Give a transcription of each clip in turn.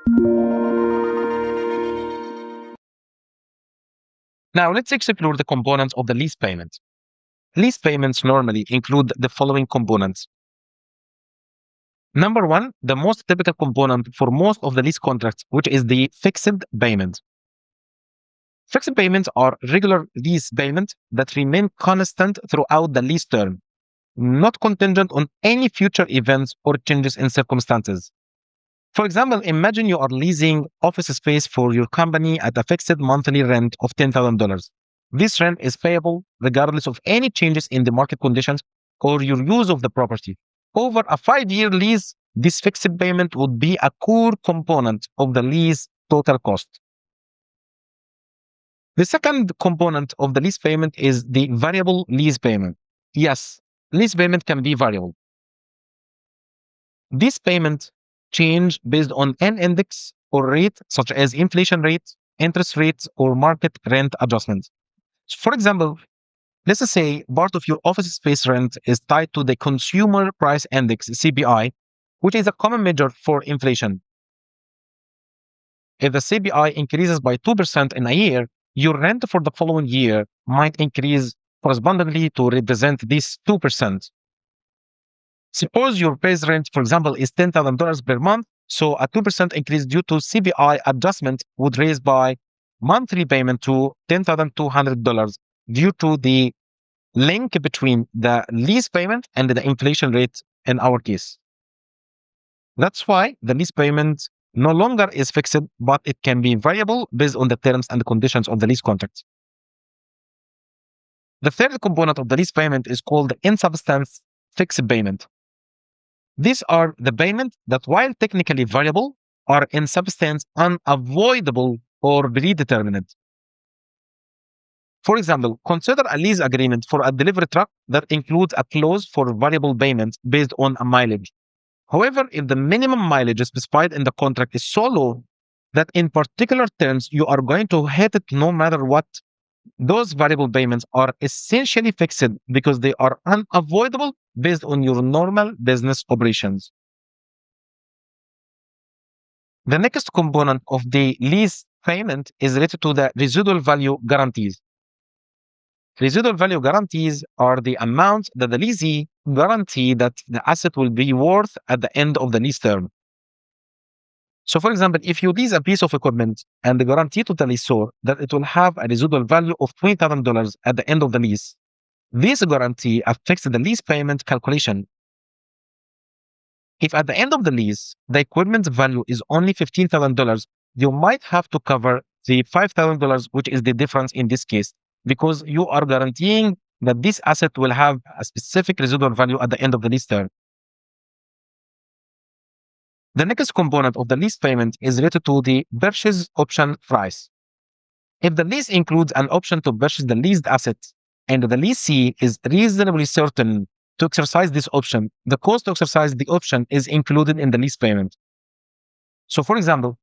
Now, let's explore the components of the lease payment. Lease payments normally include the following components. Number one, the most typical component for most of the lease contracts, which is the fixed payment. Fixed payments are regular lease payments that remain constant throughout the lease term, not contingent on any future events or changes in circumstances. For example, imagine you are leasing office space for your company at a fixed monthly rent of $10,000. This rent is payable regardless of any changes in the market conditions or your use of the property. Over a 5-year lease, this fixed payment would be a core component of the lease total cost. The second component of the lease payment is the variable lease payment. Yes, lease payment can be variable. This payment change based on an index or rate, such as inflation rate, interest rates, or market rent adjustments. For example, let's say part of your office space rent is tied to the Consumer Price Index, CPI, which is a common measure for inflation. If the CPI increases by 2% in a year, your rent for the following year might increase correspondingly to represent this 2%. Suppose your base rent, for example, is $10,000 per month, so a 2% increase due to CPI adjustment would raise by monthly payment to $10,200 due to the link between the lease payment and the inflation rate in our case. That's why the lease payment no longer is fixed, but it can be variable based on the terms and conditions of the lease contract. The third component of the lease payment is called the in substance fixed payment. These are the payments that, while technically variable, are in substance unavoidable or predetermined. For example, consider a lease agreement for a delivery truck that includes a clause for variable payments based on a mileage. However, if the minimum mileage specified in the contract is so low that in particular terms you are going to hit it no matter what, those variable payments are essentially fixed because they are unavoidable based on your normal business operations. The next component of the lease payment is related to the residual value guarantees. Residual value guarantees are the amounts that the lessee guarantee that the asset will be worth at the end of the lease term. So, for example, if you lease a piece of equipment and the guarantee to the lessor that it will have a residual value of $20,000 at the end of the lease, this guarantee affects the lease payment calculation. If at the end of the lease, the equipment value is only $15,000, you might have to cover the $5,000, which is the difference in this case, because you are guaranteeing that this asset will have a specific residual value at the end of the lease term. The next component of the lease payment is related to the purchase option price. If the lease includes an option to purchase the leased asset and the lessee is reasonably certain to exercise this option, the cost to exercise the option is included in the lease payment. So, for example,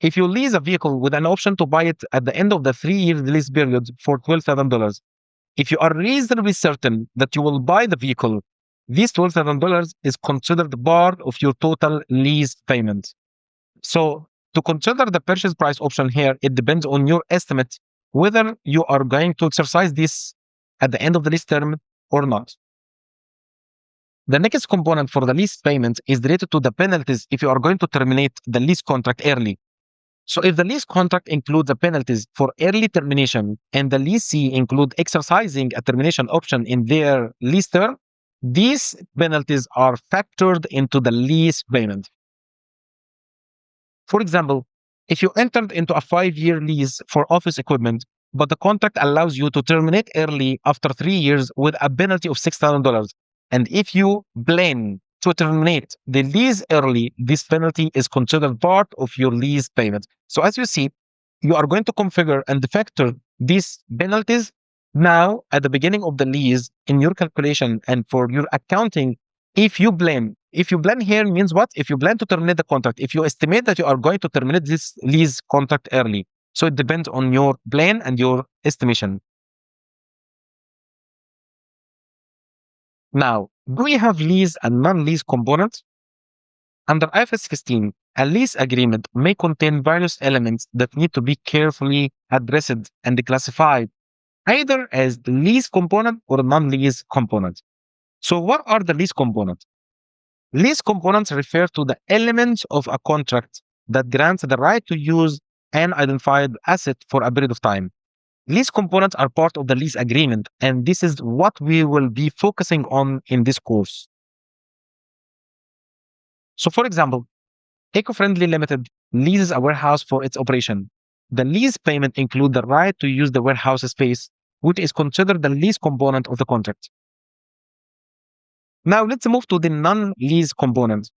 if you lease a vehicle with an option to buy it at the end of the 3-year lease period for $12,000, if you are reasonably certain that you will buy the vehicle, this $12,000 is considered part of your total lease payment. So, to consider the purchase price option here, it depends on your estimate whether you are going to exercise this at the end of the lease term or not. The next component for the lease payment is related to the penalties if you are going to terminate the lease contract early. So if the lease contract includes the penalties for early termination and the lessee include exercising a termination option in their lease term, these penalties are factored into the lease payment. For example, if you entered into a 5-year lease for office equipment, but the contract allows you to terminate early after 3 years with a penalty of $6,000, and if you plan to terminate the lease early, this penalty is considered part of your lease payment. So as you see, you are going to configure and factor these penalties now at the beginning of the lease in your calculation and for your accounting. If you plan here means what? If you plan to terminate the contract, if you estimate that you are going to terminate this lease contract early. So it depends on your plan and your estimation. Now, do we have lease and non-lease components? Under IFRS 16, A lease agreement may contain various elements that need to be carefully addressed and classified, either as the lease component or non-lease component. So what are the lease components? Lease components refer to the elements of a contract that grants the right to use an identified asset for a period of time. Lease components are part of the lease agreement, and this is what we will be focusing on in this course. So, for example, Eco-Friendly Limited leases a warehouse for its operation. The lease payment includes the right to use the warehouse space, which is considered the lease component of the contract. Now, let's move to the non-lease components.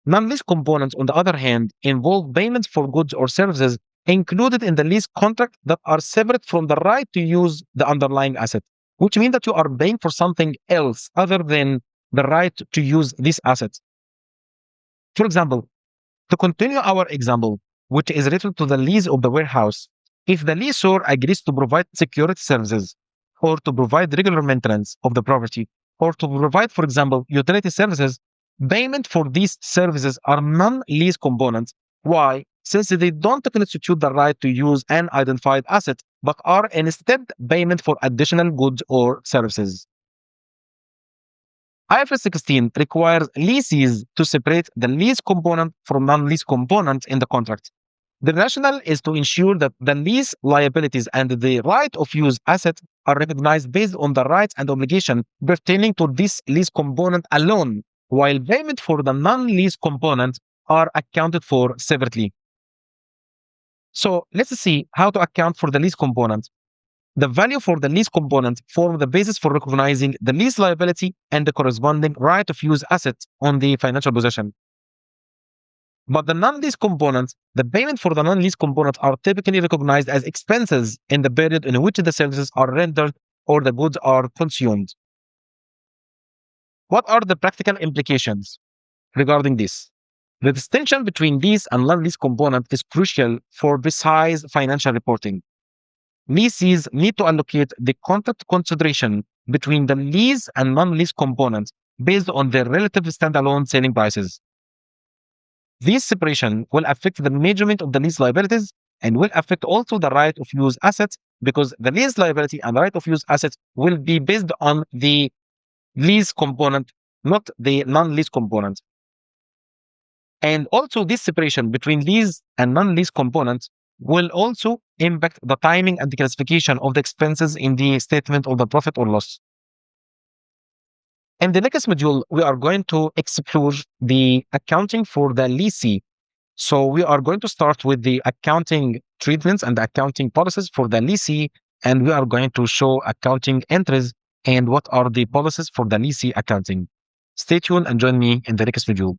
Non-lease components, on the other hand, involve payments for goods or services included in the lease contract that are separate from the right to use the underlying asset, which means that you are paying for something else other than the right to use this asset. For example, to continue our example, which is related to the lease of the warehouse, if the lessor agrees to provide security services or to provide regular maintenance of the property or to provide, for example, utility services, payment for these services are non-lease components. Why? Since they don't constitute the right to use an identified asset, but are instead payment for additional goods or services. IFRS 16 requires lessees to separate the lease component from non-lease components in the contract. The rationale is to ensure that the lease liabilities and the right of use asset are recognized based on the rights and obligation pertaining to this lease component alone, while payment for the non-lease component are accounted for separately. So let's see how to account for the lease component. The value for the lease component forms the basis for recognizing the lease liability and the corresponding right of use asset on the financial possession. But the non-lease components, the payment for the non-lease components are typically recognized as expenses in the period in which the services are rendered or the goods are consumed. What are the practical implications regarding this? The distinction between lease and non-lease component is crucial for precise financial reporting. Lessees need to allocate the contract consideration between the lease and non-lease components based on their relative standalone selling prices. This separation will affect the measurement of the lease liabilities and will affect also the right of use assets, because the lease liability and the right of use assets will be based on the lease component, not the non-lease component. And also this separation between lease and non-lease components will also impact the timing and the classification of the expenses in the statement of the profit or loss. In the next module, we are going to explore the accounting for the lessee. So we are going to start with the accounting treatments and the accounting policies for the lessee, and we are going to show accounting entries and what are the policies for the lessee accounting. Stay tuned and join me in the next module.